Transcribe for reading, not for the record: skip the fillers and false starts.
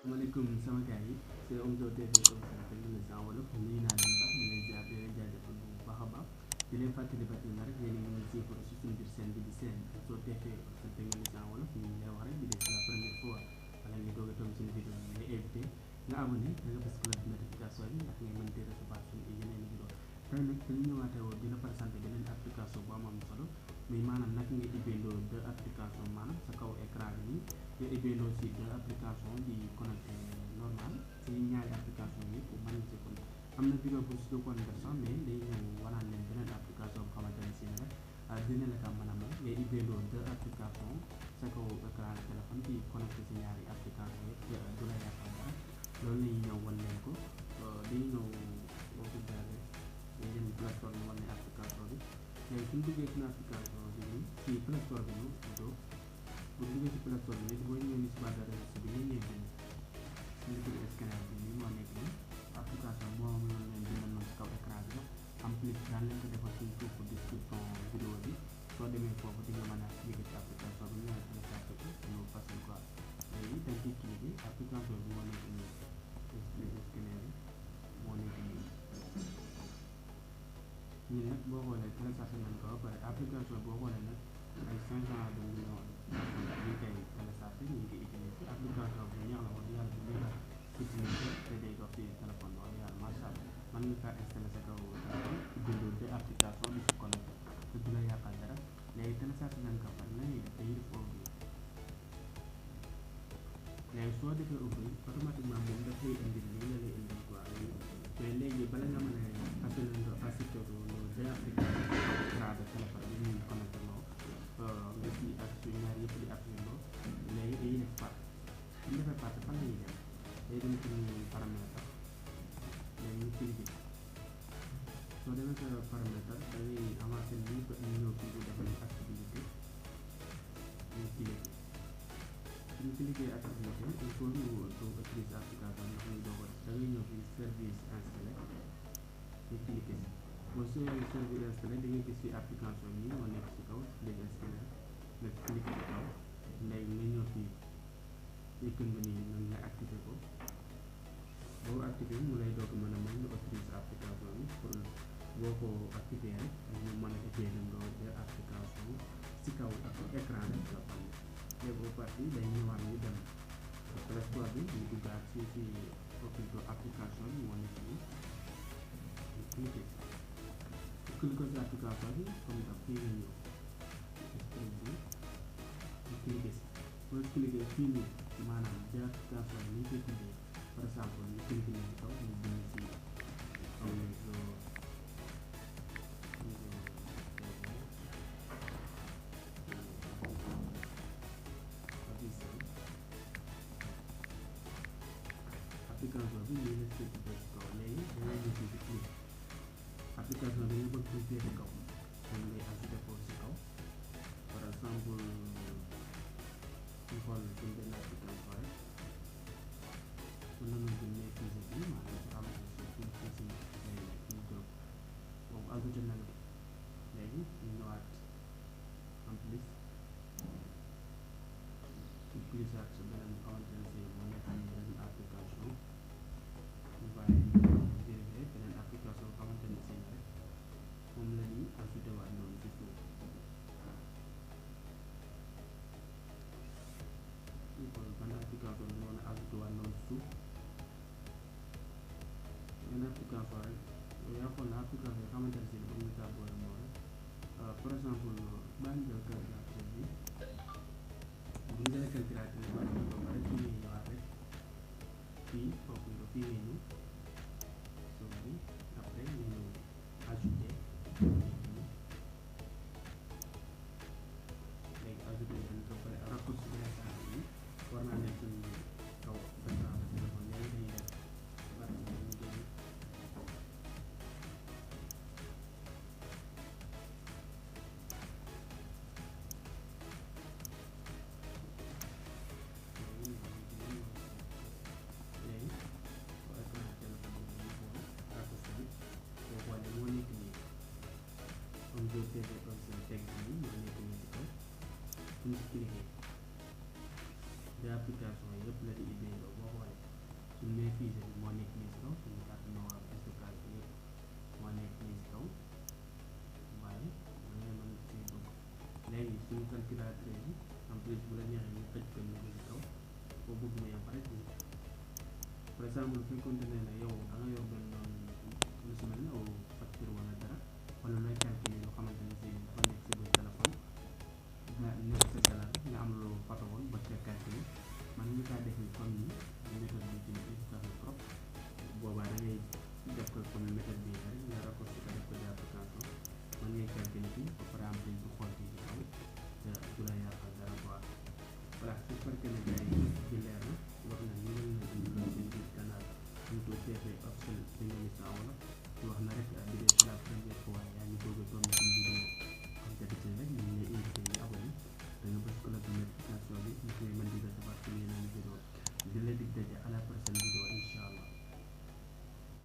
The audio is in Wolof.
maaleykum sama gars yi c'est Omzo TV officiel technicien wolof nuyu naa leen baax di leen ziar di leen jaajëfal bu baax a baax di leen fàttali ba tey rek yéen a ngi suivre si suñu biir chaîne bi di seen Omzo TV officiel technicien wolof ñu ngi lay wax rek di def la première fois wala nga doog a toog suñu vidéo yi ngay invité nga abonné da nga bës cloche de notification bi ndax ngay mën di recevoir suñu yeneen vidéo tey nag dañu ñëwaatee woo di la présenté beneen application bu am solo mais maanaam naka ngay ubbeeloo deux application maanaam sa kaw écran bi nii nga ubbeeloo si deux application di connecté normal si ñaari application yëpp mën na si kon am na vidéo bu si dëkkoon version mais day ñëw wanaan leen beneen application bu xamante ne si ne rek dina la ka mën a may ngay ubbeeloo deux application sa kaw écran téléphone di connecté si ñaari application yëpp du la yàqal dara loolu lañuy ñëw wan leen ko dañuy ñëw boo ko jaaree day dem Play Store bi wan ne application bi léegi suñu duggee suñu application bi nii ci Play Store bi ñu plutôt bu duggee ci Play Store bi nii boo ñëwee ni si barre de recherche bi nii ngeen bind suñu liquide scanner bi nii moo nekk nii application moom la leen bindal noonu si kaw écran bi la en plus daan leen ko defal suñu suufu description vidéo bi soo demee foofu di nga mën a cliquer ci application bi ñu téléchargé ko ñu facile quoi léegi dañ ciy cliquer application bi moo nekk nii liquide scanner bi moo nekk nii ñun nag boo xoolee téléchargé nañ ko ba pare application boo xoolee nag ay 500 de millions ñu koy téléchargé ñu ngi utilisé application bi neex na wax dëgg yàlla bu dee la utilisé te day dox ci téléphone wax dëgg yàlla macha allah mën nga kaa installé sa kaw téléphone bindoo te application bi si connecté te du la yàqal dara léegi téléchargé nañ ko pare la ñuy def dañuy def ouvrir léegi soo defee ouvrir automatiquement moom daf lay indil lii la lay indil quoi mais léegi bala nga mën a assisté deux application écran de téléphone bi ñuy connecté loo nga ci ak suñu ñaar yëpp di appuyé loo léegi dañuy def part suñu defee part fan la ñuy dem day dem suñu paramètre léegi ñu cliqué soo demee sa paramètre da ngay avancé nii ba ñu ñëw fii bu defal accessibilité ñu cliqué suñu cliqué accessibilité il faut ñu autoriser application ndax ñu doog a da ngay ñëw fii service installé ñu cliqué si boo sooyee service installé da ngay gis fi application yi moo nekk ci kaw léegi scanner nga cliqué ci kaw léegi nga ñëw fii icône bi nii nag nga activé ko boo activé mu lay doog mën a may nga autoriser application bi pour boo ko activé rek ñu mën a utiliser nga jël application ci kaw ak écran de téléphone bi léegi boo parti day ñëwaat ñu dem Play Store bi ñu duggaat ci plutôt application bi moo nekk nii ñu cliqué cliqué ci application bi comme ça fii nga ñëw ñu cliqué si boo cliqué fii nii maanaam deux application yi ñu koy tuddee par exemple ñu cliqué nii kaw ñu bind si application bi lii la ci kaw léegi dangay ñëw fii ci cliqué application bi nga bëgg ñu féete kaw moom ngay ajouté foofu si kaw par exemple ñu xool suñu benn application rek mën nañu jël ne fii bi maanaam su am suñu fii ñu jóg boobu ajouté nañ ko léegi ñu ñëwaat en plus ñu cliquer sa beneen xamante ne si moo nekk ni beneen application ñu bàyyi vérifier beneen application xamante ne si rek moom la ñuy ajouté waat noonu ci suuf ñu xool ban application bi moo ajouté waat noonu ci suuf benn application rek yaa xool na application yi xamante ne si ba ñu kaa boole moo rek par exemple baa ñu jël calculatrice bi bu ñu jëlee calculatrice ba pare fii ngay ñëwaat rek fii foofu nga fii ngay ñëw suuf bi après ñu ñëw ajouté léegi ajouté nañ ko pare raccourci bi yi war naa nekk suñu kaw écran de téléphone léegi dañuy def par exemple ñu jël Omzo TV officiel teg bi moo nekk nii ci kaw suñu si cliqué de application yëpp la di ubbee boo xoolee bénéfice bi moo nekk nii si kaw suñu carte mémoire stockage bi yëpp moo nekk nii si kaw waaye da ngay mën si dugg léegi suñu calculatrice bi en plus bu la neexee ñu tëj ko ñu si kaw boo bëgg ma yem rek par exemple fekkoonte ne ne yow da nga yor benn lu si mel ne aw facture wala dara wala looy calculer loo xamante ne si dafa nekk si biir téléphone nga nekk sa galar nga am lu photo woon ba ca calculer man ñu kaa defee comme ni méthode bi ci efficace trop boobaa da ngay def ko comme méthode bi rek nga raccourci ko def ko d'application man ngay calculer fii ba pare am dañ ko xool fii ci kaw te du la yàqal dara quoi voilà j'espère que ne gars yi ci leer na wax na ñu leen la indi loolu seen biir canal YouTube TV officiel suñu émission wala wax na rek bi dee c'est la première fois yaa ngi bëgg a tourné suñu vidéo comme d'habitude rek ñu ngi lay invité ñu abonné da nga bës cloche de notification bi ñu koy mën di recevoir suñu yeneen vidéo di la dig daje à la prochaine vidéo